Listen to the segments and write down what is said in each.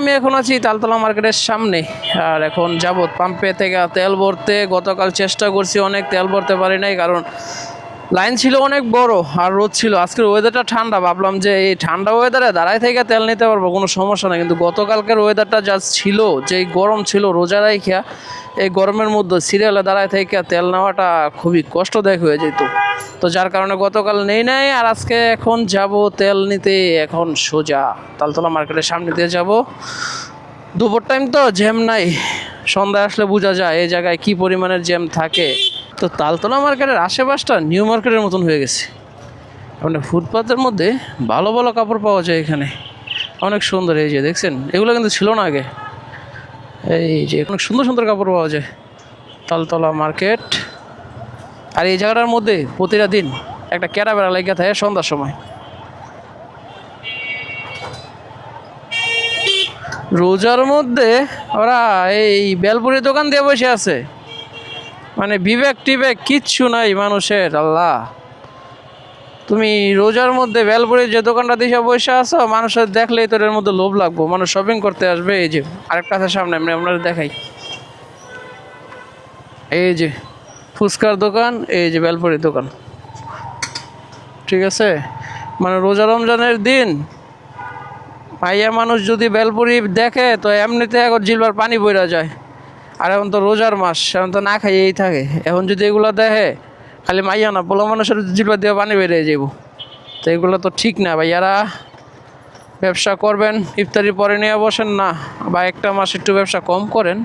আমি এখন আছি তালতলা মার্কেটের সামনে। আর এখন যাব পাম্পে থেকে তেল ভরতে। গতকাল চেষ্টা করছি, অনেক তেল ভরতে পারি নাই, কারণ লাইন ছিল অনেক বড় আর রোদ ছিল। আজকের ওয়েদারটা ঠান্ডা, ভাবলাম যে এই ঠান্ডা ওয়েদারে দাঁড়ায় থেকে তেল নিতে পারবো, কোনো সমস্যা না। কিন্তু গতকালকের ওয়েদারটা যা ছিল, যেই গরম ছিল রোজা রাইখা, এই গরমের মধ্যে সিরিয়ালে দাঁড়ায় থেকে তেল নেওয়াটা খুবই কষ্টদায়ক হয়ে যেত। তো যার কারণে গতকাল নেই নাই। আর আজকে এখন যাব তেল নিতে। এখন সোজা তালতলা মার্কেটের সামনে দিয়ে যাব। দুপুর টাইম তো জ্যাম নাই, সন্ধ্যা আসলে বোঝা যায় এই জায়গায় কি পরিমাণের জ্যাম থাকে। তো তালতলা মার্কেটের আশেপাশটা নিউ মার্কেটের মতন হয়ে গেছে। মানে ফুটপাতের মধ্যে ভালো ভালো কাপড় পাওয়া যায় এখানে, অনেক সুন্দর। এই যে দেখছেন, এগুলো কিন্তু ছিল না আগে। এই যে অনেক সুন্দর সুন্দর কাপড় পাওয়া যায় তালতলা মার্কেট। আর এই জায়গাটার মধ্যে প্রতিটা দিন একটা ক্যারা বেড়া লেগে থাকে সন্ধ্যার সময়। রোজার মধ্যে ওরা এই বেলপুরির দোকান দিয়ে বসে আছে, মানে বিবেক টিবেক কিচ্ছু নাই মানুষের। আল্লাহ, তুমি রোজার মধ্যে বেলপুরির যে দোকানটা দিয়ে বসে আছো, মানুষের দেখলেই তোর এর মধ্যে লোভ লাগবো, মানুষ শপিং করতে আসবে। এই যে আরেকটা আছে সামনে, আমি আপনাদের দেখাই। এই যে ফুচকার দোকান, এই যে বেলপুরির দোকান, ঠিক আছে। মানে রোজা রমজানের দিন ভাইয়া মানুষ যদি বেলপুরি দেখে তো এমনিতে এখন জিলবার পানি বইরা যায়। আর এখন তো রোজার মাস, এখন তো না খাইয়েই থাকে। এখন যদি এগুলো দেখে, খালি মাইয়া না পোলা মানুষের জিলবার দিয়ে পানি বেরিয়ে যাব। তো এগুলো তো ঠিক না। ভাইয়ারা ব্যবসা করবেন, ইফতারির পরে নিয়ে বসেন না, বা একটা মাস একটু ব্যবসা কম করেন।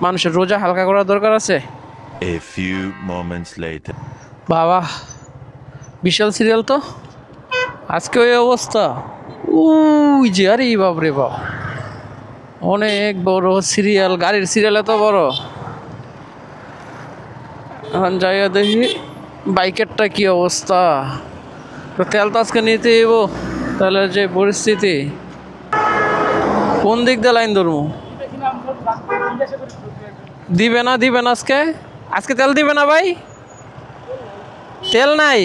মানুষের রোজা হালকা করার দরকার আছে। A few moments later. বাবা, বিশাল সিরিয়াল তো আজকে ওই অবস্থা। উই যে, আরে বাপরে বাপ, অনেক বড় সিরিয়াল, গাড়ির সিরিয়াল এত বড়। এখন যাইয়া দেখি বাইকেরটা কি অবস্থা। তো তেল তো আজকে নিতে এবো, তাহলে যে পরিস্থিতি, কোন দিক দিয়ে লাইন ধরবো? দিবে না আজকে? আজকে তেল দিবে না ভাই? তেল নাই?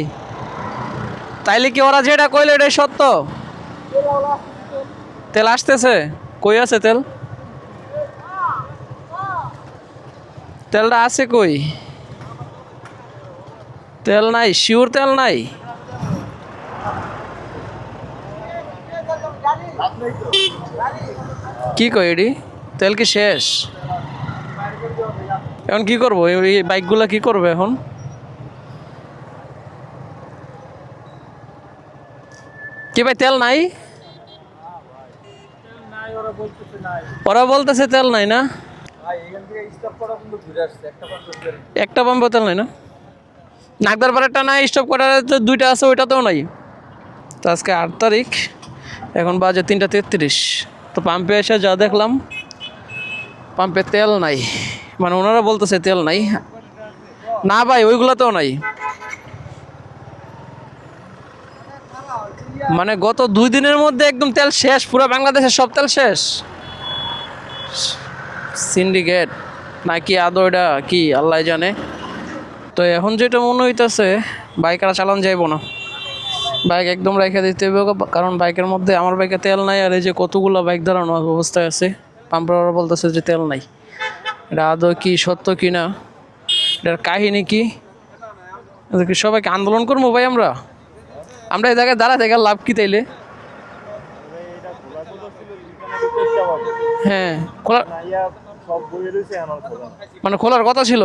তাইলে কি ওরা যেটা কইলে এটাই সত্য? তেল আসতেছে? কই আছে তেল? তেলটা আছে কই? তেল নাই, শিওর তেল নাই? কি কই এডি, তেল কি শেষ? এখন কি করবো? এই বাইকগুলা কি করবে এখন? কি ভাই তেল নাই? ওরা বলতেছে তেল নাই না? একটা পাম্পে তেল নাই না? নাগদার পাড়ারটা নাই, স্টপ করার দুইটা আছে, ওইটাতেও নাই। তো আজকে 8 তারিখ, এখন বাজে 3:33। তো পাম্পে এসে যা দেখলাম, পাম্পে তেল নাই। মানে ওনারা বলতেছে তেল নাই। না ভাই, ওইগুলোতেও নাই। মানে গত 2 দিনের মধ্যে একদম তেল শেষ, পুরো বাংলাদেশের সব তেল শেষ। সিন্ডিকেট নাকি আদৌ এটা কি আল্লাহ জানে। তো এখন যেটা মনে হইতেছে, বাইক আর চালান যাইব না, বাইক একদম রেখে দিতে হবে। কারণ বাইকের মধ্যে, আমার বাইকে তেল নাই। আর এই যে কতগুলো বাইক দাঁড়ানো অবস্থায় আছে, পাম্পাররা বলতেছে যে তেল নাই। এটা আদৌ কি সত্য কি না, এটার কাহিনী কি? সবাইকে আন্দোলন করবো ভাই আমরা এই জায়গায় দাঁড়া থেকে লাভ কি তাইলে? হ্যাঁ, মানে খোলার কথা ছিল।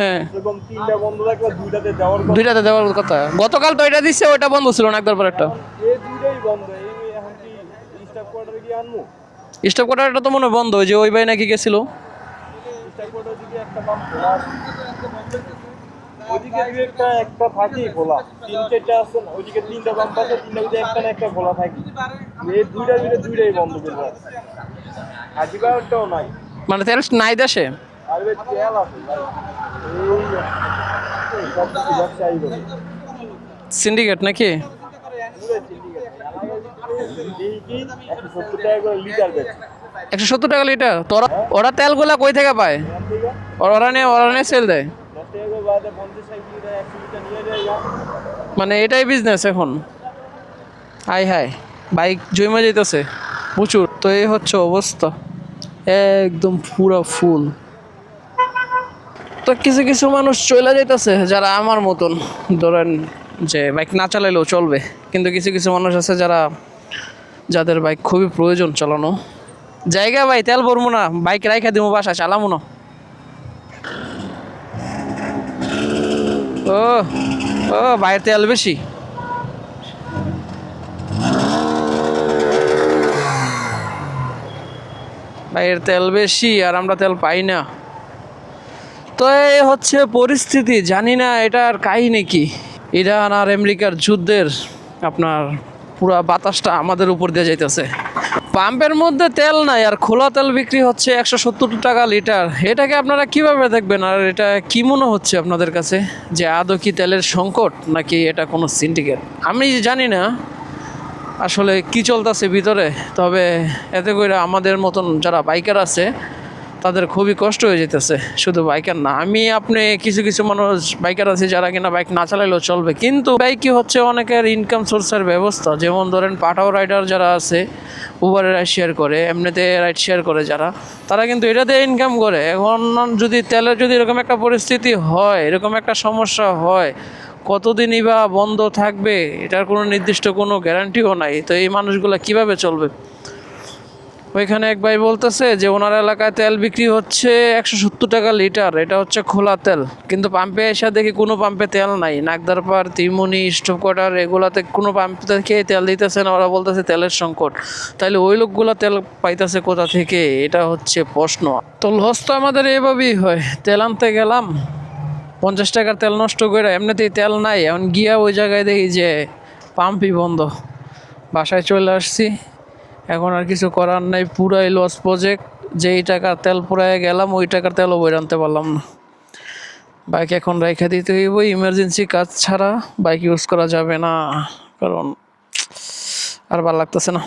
হ্যাঁ, দুইটাতে দেওয়ার কথা। গতকাল তো এটা দিচ্ছে, ওইটা বন্ধ ছিল না, একবার পর একটা। স্টপ কোয়ার্টারটা তো মনে হয় বন্ধ, যে ওই ভাই নাকি গেছিল। ওইদিকে একটা থাকি খোলা, 3-4টা আছে, ওইদিকে 3টা পাম্প আছে, 3টার ভিতরে একটা না একটা খোলা থাকি। এই দুইটার ভিতরে দুইটাই বন্ধ করে আছে। আজিবারটাও নাই, মানে তেল নাই দেশে। আর ভাই তেল আছে ভাই, এই সব কিছু ব্যবসায়ী করে। সিন্ডিকেট নাকি? পুরো সিন্ডিকেট। 170 টাকা করে লিটার বেচে। 170 টাকা লিটার? তোরা ওরা তেলগুলা কই থেকে পায়? ওরা নিয়ে সেল দেয়। মানে এটাই বিজনেস এখন? হাই হাই, বাইক জমে যেতেছে প্রচুর। তো এই হচ্ছে অবস্থা, একদম পুরো ফুল। তো কিছু কিছু মানুষ চলে যাইতেছে যারা আমার মতন, ধরেন যে বাইক না চালাইলেও চলবে, কিন্তু কিছু কিছু মানুষ আছে যাদের বাইক খুবই প্রয়োজন চালানো। জায়গা ভাই তেল ভরবো না, বাইক রাইখা দিব বাসায়, চালামো না। ও ও বাইরের তেল বেশি। বাইরের তেল বেশি আর আমরা তেল পাই না। তো এই হচ্ছে পরিস্থিতি, জানি না এটার কাহিনী কি। ইরান আর আমেরিকার যুদ্ধের আপনার পুরা বাতাসটা আমাদের উপর দিয়ে যাইতেছে। পাম্পের মধ্যে তেল নাই আর খোলা তেল বিক্রি হচ্ছে 170 টাকা লিটার। এটাকে আপনারা কিভাবে দেখবেন? আর এটা কি মনে হচ্ছে আপনাদের কাছে, যে আদৌ কি তেলের সংকট নাকি এটা কোনো সিন্ডিকেট? আমি জানি না আসলে কি চলতেছে ভিতরে। তবে এতে করে আমাদের মতন যারা বাইকার আছে তাদের খুবই কষ্ট হয়ে যেতেছে। শুধু বাইকার না, আপনি কিছু কিছু মানুষ বাইকার আছে যারা কিনা বাইক না চালাইলেও চলবে, কিন্তু বাইকই হচ্ছে অনেকের ইনকাম সোর্সের ব্যবস্থা। যেমন ধরেন পাঠাও রাইডার যারা আছে, উবারে রাইড শেয়ার করে, এমনিতে রাইড শেয়ার করে যারা, তারা কিন্তু এটা দিয়ে ইনকাম করে। এখন যদি তেলের যদি এরকম একটা পরিস্থিতি হয়, এরকম একটা সমস্যা হয়, কতদিনই বা বন্ধ থাকবে এটার কোনো নির্দিষ্ট কোনো গ্যারান্টিও নাই। তো এই মানুষগুলো কিভাবে চলবে? ওইখানে এক ভাই বলতেছে যে ওনার এলাকায় তেল বিক্রি হচ্ছে 170 টাকা লিটার, এটা হচ্ছে খোলা তেল। কিন্তু পাম্পে এসে দেখি কোনো পাম্পে তেল নাই। নাগদারপাড়, তিমুনি, স্টোভ কোয়ার্টার এগুলাতে কোনো পাম্প থেকে তেল দিতেছে না, ওরা বলতেছে তেলের সংকট। তাইলে ওই লোকগুলো তেল পাইতেছে কোথা থেকে? এটা হচ্ছে প্রশ্ন। তো লস তো আমাদের এভাবেই হয়, তেল আনতে গেলাম 50 টাকার তেল নষ্ট করে, এমনিতেই তেল নাই, এখন গিয়া ওই জায়গায় দেখি যে পাম্পই বন্ধ। বাসায় চলে আসছি, এখন আর কিছু করার নাই, পুরাই লস প্রজেক্ট। যেই টাকার তেল পুরায় গেলাম ওই টাকার তেলও বই আনতে পারলাম না। বাইক এখন রেখে দিতে হইব, ইমার্জেন্সি কাজ ছাড়া বাইক ইউজ করা যাবে না, কারণ আর ভালো লাগতেছে না,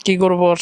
কি করবো আর।